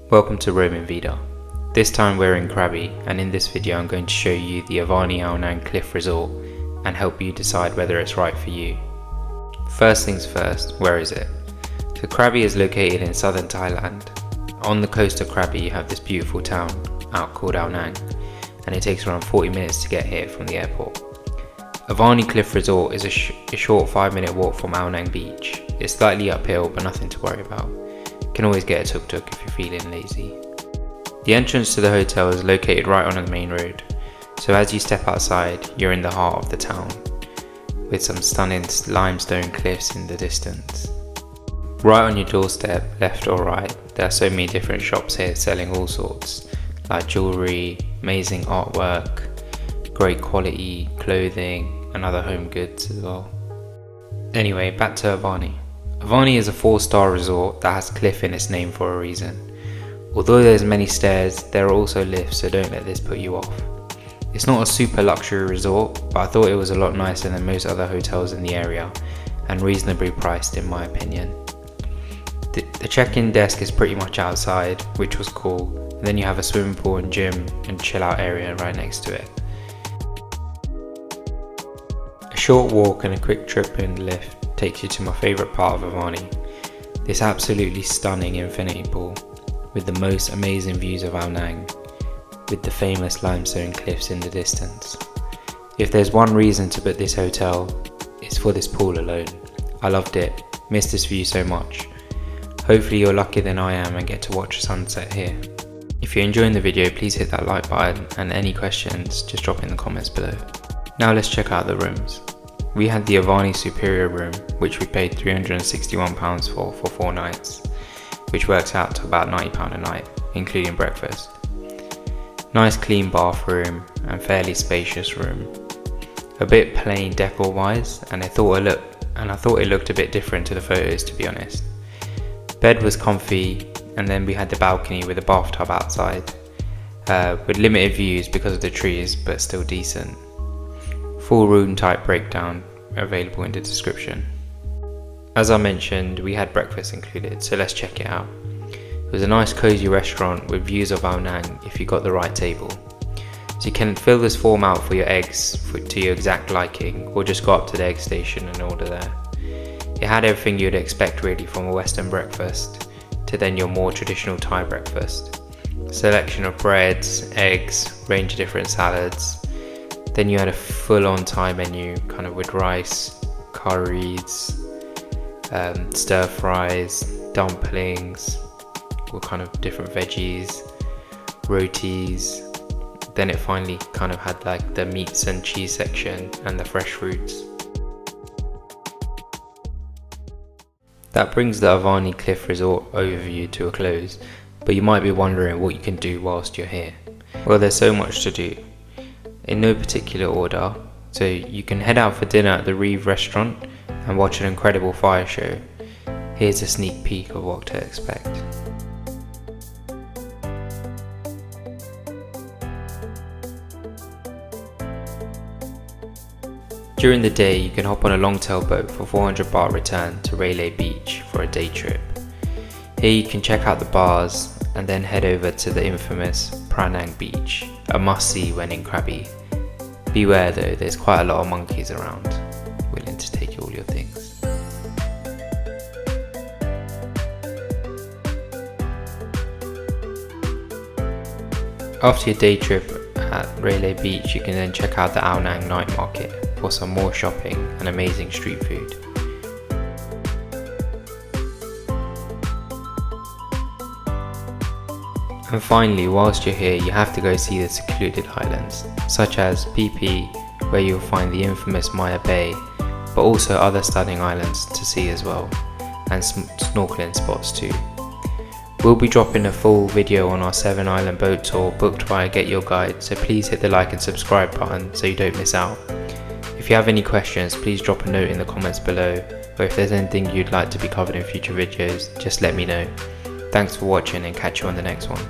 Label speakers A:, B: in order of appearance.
A: Welcome to Roman Vida. This time we're in Krabi, and in this video I'm going to show you the Avani Ao Nang Cliff Resort and help you decide whether it's right for you. First things first, where is it? So Krabi is located in southern Thailand. On the coast of Krabi you have this beautiful town called Ao Nang, and it takes around 40 minutes to get here from the airport. Avani Cliff Resort is a short 5-minute walk from Ao Nang beach. It's slightly uphill but nothing to worry about. You can always get a tuk-tuk if you're feeling lazy. The entrance to the hotel is located right on the main road, so as you step outside you're in the heart of the town, with some stunning limestone cliffs in the distance. Right on your doorstep, left or right, there are so many different shops here selling all sorts, like jewellery, amazing artwork, great quality clothing and other home goods as well. Anyway, back to Avani. Avani is a 4-star resort that has cliff in its name for a reason. Although there's many stairs, there are also lifts, so don't let this put you off. It's not a super luxury resort, but I thought it was a lot nicer than most other hotels in the area and reasonably priced in my opinion. The check-in desk is pretty much outside, which was cool, and then you have a swimming pool and gym and chill out area right next to it. A short walk and a quick trip in the lift takes you to my favourite part of Avani, this absolutely stunning infinity pool with the most amazing views of Ao Nang, with the famous limestone cliffs in the distance. If there's one reason to book this hotel, it's for this pool alone. I loved it, missed this view so much. Hopefully you're luckier than I am and get to watch a sunset here. If you're enjoying the video, please hit that like button, and any questions just drop in the comments below. Now let's check out the rooms. We had the Avani Superior room, which we paid £361 for 4 nights, which works out to about £90 a night, including breakfast. Nice clean bathroom and fairly spacious room. A bit plain decor wise, and I thought it looked a bit different to the photos, to be honest. Bed was comfy, and then we had the balcony with a bathtub outside, with limited views because of the trees, but still decent. Full room type breakdown available in the description. As I mentioned, we had breakfast included, so let's check it out. It was a nice cozy restaurant with views of Ao Nang if you got the right table. So you can fill this form out for your eggs to your exact liking, or just go up to the egg station and order there. It had everything you'd expect really, from a Western breakfast to then your more traditional Thai breakfast. Selection of breads, eggs, range of different salads. Then you had a full-on Thai menu, kind of with rice, curries, stir fries, dumplings, all kind of different veggies, rotis. Then it finally kind of had like the meats and cheese section and the fresh fruits. That brings the Avani Cliff Resort overview to a close, but you might be wondering what you can do whilst you're here. Well, there's so much to do. In no particular order, so you can head out for dinner at the Reeve restaurant and watch an incredible fire show. Here's a sneak peek of what to expect. During the day you can hop on a long-tail boat for 400 baht return to Railay beach for a day trip. Here you can check out the bars and then head over to the infamous Pranang beach, a must-see when in Krabi. Beware though, there's quite a lot of monkeys around, willing to take all your things. After your day trip at Railay beach, you can then check out the Ao Nang night market for some more shopping and amazing street food. And finally, whilst you're here, you have to go see the secluded islands, such as Phi Phi, where you'll find the infamous Maya Bay, but also other stunning islands to see as well, and snorkeling spots too. We'll be dropping a full video on our 7-island boat tour booked via Get Your Guide, so please hit the like and subscribe button so you don't miss out. If you have any questions, please drop a note in the comments below, or if there's anything you'd like to be covered in future videos, just let me know. Thanks for watching and catch you on the next one.